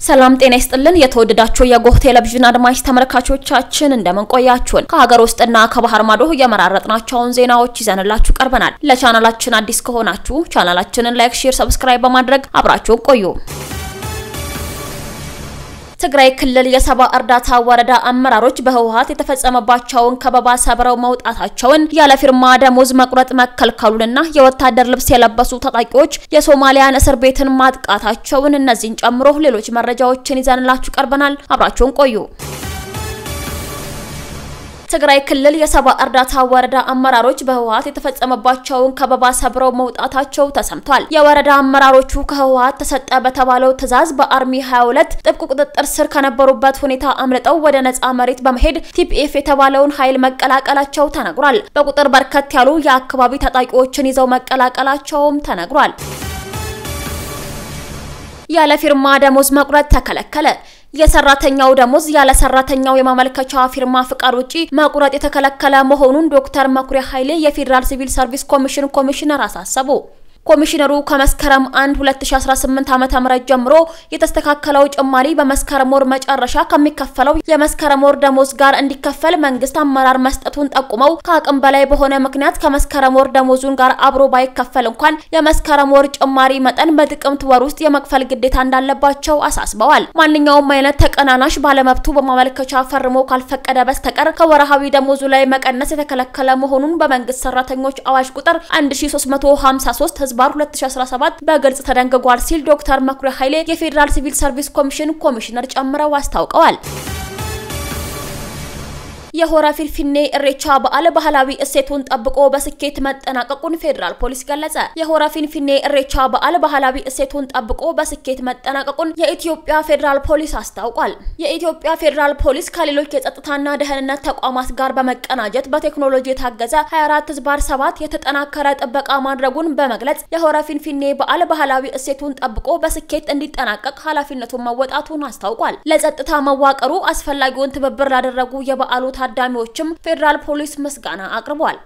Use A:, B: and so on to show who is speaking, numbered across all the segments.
A: ሰላም ጤና ይስጥልን የተወደዳችሁ የጎህ ቴሌቪዥን አድማጭ ተመልካቾቻችን እንደምን ቆያችሁን ከሀገር ውስጥና ከባህር ማዶ የመራረጥናቸውን ዜናዎች ይዘንላችሁ ቀርበናል ለቻናላችን አዲስ ከሆናችሁ ቻናላችንን ላይክ ሼር ሰብስክራይብ በማድረግ አብራችሁን ቆዩ ትግራይ ክልል የሰባ እርዳታ ወረዳ አመራሮች በህወሓት የተፈጸመባቸውን ከበባ ሰብረው መውጣታቸውን ያለ ፊርማ ደሞዝ መቁረጥ መከልከሉንና የወታደር ልብስ የለበሱ ታጣቂዎች የሶማሊያን እስር ቤትን ማጥቃታቸውን እነዚህን ጨምሮ ሌሎች መረጃዎችን ይዘንላችሁ ቀርበናል አብራችሁን ቆዩ ትግራይ ክልል የሰባ እርዳታ ወረዳ አመራሮች በህወሓት የተፈጸመባቸውን ከበባ ሰብረው መውጣታቸው ተሰምቷል የወረዳ አመራሮቹ ከህወሓት ተሰጠ በተባለው ትዕዛዝ በአርሚ 22 ጥብቅ ቁጥጥር ስር ከነበሩበት ሁኔታ አምልጠው ወደ ነፃ መሬት በመሄድ ቲፒኤፍ የተባለውን ኃይል መቀላቀላቸው ተነግሯል በቁጥር በርከት ያሉ የአካባቢ ታጣቂዎችን ይዘው መቀላቀላቸውም ተነግሯል ያለ ፊርማ ደሞዝ መቁረጥ ተከለከለ የሰራተኛው ደሞዝ ያለ ሰራተኛው የማመልከቻ ፊርማ ፍቃድ ውጪ መቁረጥ የተከለከለ መሆኑን ዶክተር መኩሪያ ኃይሌ የፌደራል ሲቪል ሰርቪስ ኮሚሽነር አሳሰቡ ኮሚሽነሩ ከመስከረም 1 2018 ዓ.ም ጀምሮ የተስተካከለው ጭማሪ በመስከረም ወር መጨረሻ ከሚከፈለው የመስከረም ወር ደሞዝ ጋር እንዲከፈል መንግስት አመራር መስጠቱን ጠቁመው ከአቅም በላይ በሆነ ምክንያት ከመስከረም ወር ደሞዙን ጋር አብሮ ባይከፈል እንኳን የመስከረም ወር ጭማሪ መጠን በጥቅምት ወር ውስጥ የመክፈል ግዴታ እንዳለባቸው አሳስበዋል ማንኛውም አይነት ተቀናናሽ ባለመብቱ በማመልከቻ ፈርሞ ካልፈቀደ በስተቀር ከወራሃዊ ደሞዙ ላይ መቀነስ የተከለከለ መሆኑን በመንግስት ሰራተኞች አዋጅ ቁጥር 1353 ባር 2017 በግልጽ ተደንግጓል ሲል ዶክተር መኩሪያ ኃይሌ የፌደራል ሲቪል ሰርቪስ ኮሚሽነር ጨምረው አስታውቀዋል የሆራ ፊንፊኔ ኢሬቻ በዓል ባህላዊ እሴቱን ጠብቆ በስኬት መጠናቀቁን ፌደራል ፖሊስ ገለጸ የሆራ ፊንፊኔ ኢሬቻ በዓል ባህላዊ እሴቱን ጠብቆ በስኬት መጠናቀቁን የኢትዮጵያ ፌደራል ፖሊስ አስታውቋል የኢትዮጵያ ፌደራል ፖሊስ ከሌሎች የጸጥታና ደህንነት ተቋማት ጋር በመቀናጀት በቴክኖሎጂ የታገዘ 24/7 የተጠናከረ ጥበቃ ማድረጉን በመግለጽ የሆራ ፊንፊኔ በዓል ባህላዊ እሴቱን ጠብቆ በስኬት እንዲጠናቀቅ ኃላፊነቱን መወጣቱን አስታውቋል ለጸጥታ መዋቅሩ አስፈላጊውን ትብብር ላደረጉ የበዓሉ ታዳሚዎችም ፌደራል ፖሊስ ምስጋና አቅርቧል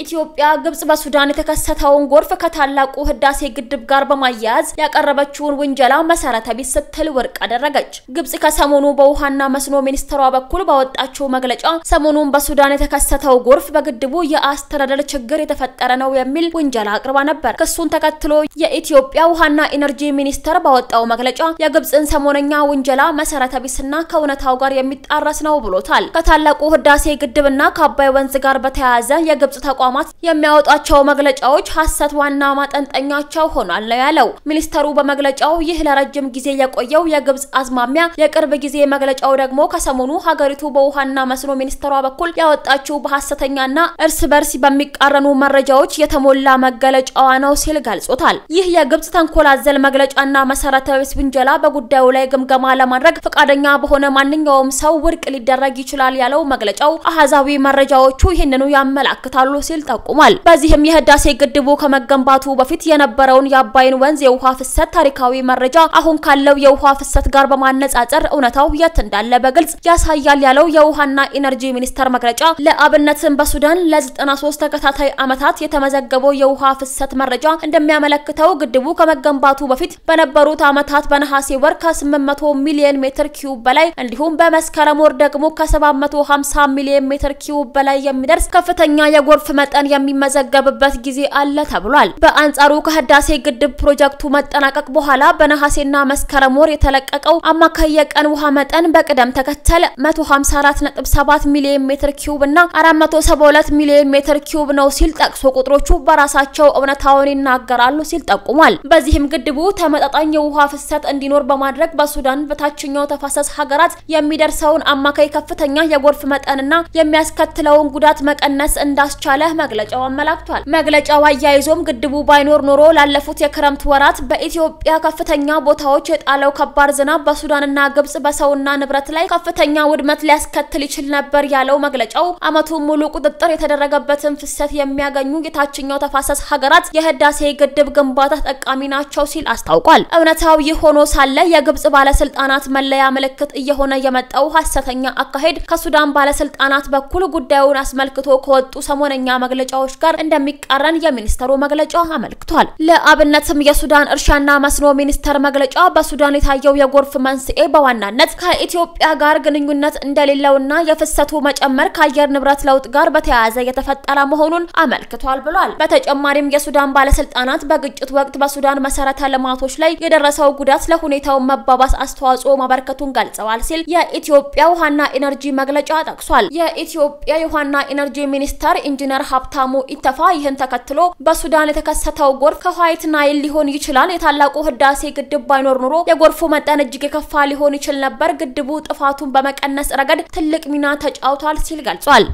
A: ኢትዮጵያ ግብጽ በሱዳን የተከሰተውን ጎርፍ ከታላቁ ህዳሴ ግድብ ጋር በማያያዝ ያቀረበችውን ወንጀላ መሰረተ ቢስ ስትል ወርቅ አደረገች ግብጽ ከሰሞኑ በውሃና መስኖ ሚኒስትሯ በኩል ባወጣችው መግለጫ ሰሞኑን በሱዳን የተከሰተው ጎርፍ በግድቡ የአስተዳደር ችግር የተፈጠረ ነው የሚል ወንጀላ አቅርባ ነበር ክሱን ተከትሎ የኢትዮጵያ ውሃና ኢነርጂ ሚኒስትር ባወጣው መግለጫ የግብጽን ሰሞነኛ ወንጀላ መሰረተ ቢስና ከእውነታው ጋር የሚጣረስ ነው ብሎታል ከታላቁ ህዳሴ ግድብና ከአባይ ወንዝ ጋር በተያያዘ የግብጽ ተቋማት የሚያወጣቸው መግለጫዎች ሐሰት ዋና ማጠንጠኛቸው ሆኗል ነው ያለው ሚኒስተሩ በመግለጫው ይህ ለረጅም ጊዜ የቆየው የግብጽ አዝማሚያ የቅርብ ጊዜ መግለጫው ደግሞ ከሰሞኑ ሀገሪቱ በውሃና መስኖ ሚኒስትሯ በኩል ያወጣችው በሐሰተኛና እርስ በርስ በሚቃረኑ መረጃዎች የተሞላ መገለጫዋ ነው ሲል ገልጾታል ይህ የግብጽ ተንኮላዘል መግለጫና መሰረተ ቢስ ወንጀላ በጉዳዩ ላይ ግምገማ ለማድረግ ፈቃደኛ በሆነ ማንኛውም ሰው ውድቅ ሊደረግ ይችላል ያለው መግለጫው አሃዛዊ መረጃዎቹ ይህንኑ ያመላክታሉ ጠቁሟል በዚህም የህዳሴ ግድቡ ከመገንባቱ በፊት የነበረውን የአባይን ወንዝ የውሃ ፍሰት ታሪካዊ መረጃ አሁን ካለው የውሃ ፍሰት ጋር በማነጻጸር እውነታው የት እንዳለ በግልጽ ያሳያል ያለው የውሃና ኢነርጂ ሚኒስቴር መግለጫ ለአብነትም በሱዳን ለ93 ተከታታይ ዓመታት የተመዘገበው የውሃ ፍሰት መረጃ እንደሚያመለክተው ግድቡ ከመገንባቱ በፊት በነበሩት ዓመታት በነሐሴ ወር ከ800 ሚሊዮን ሜትር ኪዩብ በላይ እንዲሁም በመስከረም ወር ደግሞ ከ750 ሚሊዮን ሜትር ኪዩብ በላይ የሚደርስ ከፍተኛ የጎርፍ መጠን የሚመዘገብበት ጊዜ አለ ተብሏል በአንጻሩ ከህዳሴ ግድብ ፕሮጀክቱ መጠናቀቅ በኋላ በነሐሴና መስከረም ወር የተለቀቀው አማካይ የቀን ውሃ መጠን በቅደም ተከተል 154.7 ሚሊዮን ሜትር ኪዩብ እና 472 ሚሊዮን ሜትር ኪዩብ ነው ሲል ጠቅሶ ቁጥሮቹ በራሳቸው እውነታውን ይናገራሉ ሲል ጠቁሟል በዚህም ግድቡ ተመጣጣኝ የውሃ ፍሰት እንዲኖር በማድረግ በሱዳን በታችኛው ተፋሰስ ሀገራት የሚደርሰውን አማካይ ከፍተኛ የጎርፍ መጠንና የሚያስከትለውን ጉዳት መቀነስ እንዳስቻለ መግለጫው አመላክቷል መግለጫው አያይዞም ግድቡ ባይኖር ኖሮ ላለፉት የክረምት ወራት በኢትዮጵያ ከፍተኛ ቦታዎች የጣለው ከባድ ዝናብ በሱዳንና ግብጽ በሰውና ንብረት ላይ ከፍተኛ ውድመት ሊያስከትል ይችል ነበር ያለው መግለጫው አመቱን ሙሉ ቁጥጥር የተደረገበትን ፍሰት የሚያገኙ የታችኛው ተፋሰስ ሀገራት የህዳሴ ግድብ ግንባታ ተጠቃሚ ናቸው ሲል አስታውቋል እውነታው ይህ ሆኖ ሳለ የግብጽ ባለስልጣናት መለያ ምልክት እየሆነ የመጣው ሐሰተኛ አካሄድ ከሱዳን ባለስልጣናት በኩል ጉዳዩን አስመልክቶ ከወጡ ሰሞነኛ መግለጫዎች ጋር እንደሚቃረን የሚኒስተሩ መግለጫ አመልክቷል። ለአብነትም የሱዳን እርሻና መስኖ ሚኒስተር መግለጫ በሱዳን የታየው የጎርፍ መንስኤ በዋናነት ከኢትዮጵያ ጋር ግንኙነት እንደሌለውና የፍሰቱ መጨመር ከአየር ንብረት ለውጥ ጋር በተያያዘ የተፈጠረ መሆኑን አመልክቷል ብሏል። በተጨማሪም የሱዳን ባለስልጣናት በግጭት ወቅት በሱዳን መሰረተ ልማቶች ላይ የደረሰው ጉዳት ለሁኔታው መባባስ አስተዋጽኦ ማበርከቱን ገልጸዋል ሲል የኢትዮጵያ ውሃና ኢነርጂ መግለጫ ጠቅሷል። የኢትዮጵያ የውሃና ኢነርጂ ሚኒስተር ኢንጂነር ሀብታሙ ኢተፋ ይህን ተከትሎ በሱዳን የተከሰተው ጎርፍ ከዋይት ናይል ሊሆን ይችላል፣ የታላቁ ህዳሴ ግድብ ባይኖር ኑሮ የጎርፉ መጠን እጅግ የከፋ ሊሆን ይችል ነበር፣ ግድቡ ጥፋቱን በመቀነስ ረገድ ትልቅ ሚና ተጫውቷል ሲል ገልጿል።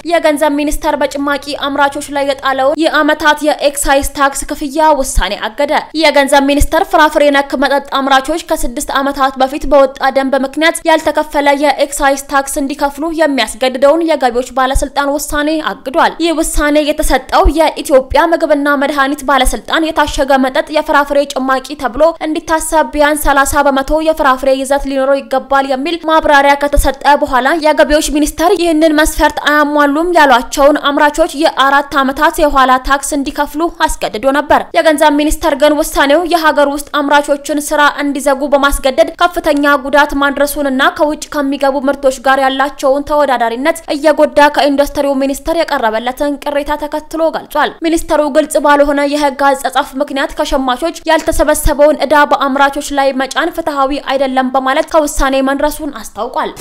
A: የገንዘብ ሚኒስተር በጭማቂ አምራቾች ላይ የጣለውን የአመታት የኤክሳይዝ ታክስ ክፍያ ውሳኔ አገደ። የገንዘብ ሚኒስተር ፍራፍሬ ነክ መጠጥ አምራቾች ከ6 አመታት በፊት በወጣ ደንብ ምክንያት ያልተከፈለ የኤክሳይዝ ታክስ እንዲከፍሉ የሚያስገድደውን የገቢዎች ባለስልጣን ውሳኔ አግዷል። ይህ ውሳኔ የተሰጠው የኢትዮጵያ ምግብና መድኃኒት ባለስልጣን የታሸገ መጠጥ የፍራፍሬ ጭማቂ ተብሎ እንዲታሰብ ቢያንስ 30 በመቶ የፍራፍሬ ይዘት ሊኖረው ይገባል የሚል ማብራሪያ ከተሰጠ በኋላ የገቢዎች ሚኒስተር ይህንን መስፈርት አያሟሉ ያሏቸውን አምራቾች የ4 አመታት የኋላ ታክስ እንዲከፍሉ አስገድዶ ነበር። የገንዘብ ሚኒስተር ግን ውሳኔው የሀገር ውስጥ አምራቾችን ስራ እንዲዘጉ በማስገደድ ከፍተኛ ጉዳት ማድረሱንና ከውጭ ከሚገቡ ምርቶች ጋር ያላቸውን ተወዳዳሪነት እየጎዳ ከኢንዱስትሪው ሚኒስተር የቀረበለትን ቅሬታ ተከትሎ ገልጿል። ሚኒስተሩ ግልጽ ባልሆነ የህግ አጻጻፍ ምክንያት ከሸማቾች ያልተሰበሰበውን ዕዳ በአምራቾች ላይ መጫን ፍትሃዊ አይደለም በማለት ከውሳኔ መድረሱን አስታውቋል።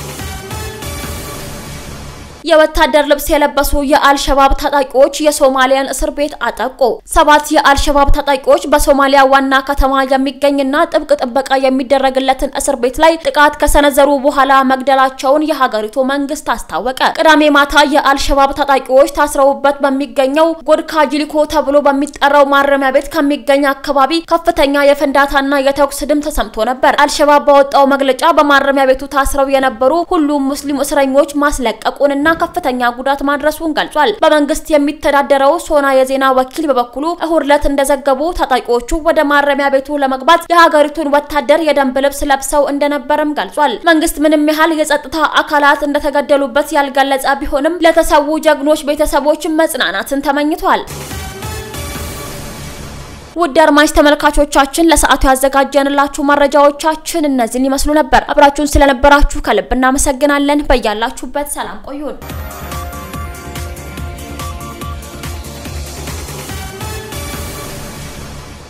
A: የወታደር ልብስ የለበሱ የአልሸባብ ታጣቂዎች የሶማሊያን እስር ቤት አጠቁ። 7 የአልሸባብ ታጣቂዎች በሶማሊያ ዋና ከተማ የሚገኝና ጥብቅ ጥበቃ የሚደረግለትን እስር ቤት ላይ ጥቃት ከሰነዘሩ በኋላ መግደላቸውን የሀገሪቱ መንግስት አስታወቀ። ቅዳሜ ማታ የአልሸባብ ታጣቂዎች ታስረውበት በሚገኘው ጎድካ ጂሊኮ ተብሎ በሚጠራው ማረሚያ ቤት ከሚገኝ አካባቢ ከፍተኛ የፍንዳታና የተኩስ ድምፅ ተሰምቶ ነበር። አልሸባብ ባወጣው መግለጫ በማረሚያ ቤቱ ታስረው የነበሩ ሁሉም ሙስሊም እስረኞች ማስለቀቁንና ከፍተኛ ጉዳት ማድረሱን ገልጿል። በመንግስት የሚተዳደረው ሶና የዜና ወኪል በበኩሉ እሁድ ዕለት እንደዘገቡ ታጣቂዎቹ ወደ ማረሚያ ቤቱ ለመግባት የሀገሪቱን ወታደር የደንብ ልብስ ለብሰው እንደነበርም ገልጿል። መንግስት ምንም ያህል የጸጥታ አካላት እንደተገደሉበት ያልገለጸ ቢሆንም ለተሰዉ ጀግኖች ቤተሰቦች መጽናናትን ተመኝቷል። ውድ አድማጭ ተመልካቾቻችን ለሰዓቱ ያዘጋጀንላችሁ መረጃዎቻችን እነዚህን ይመስሉ ነበር። አብራችሁን ስለነበራችሁ ከልብ እናመሰግናለን። በያላችሁበት ሰላም ቆዩን።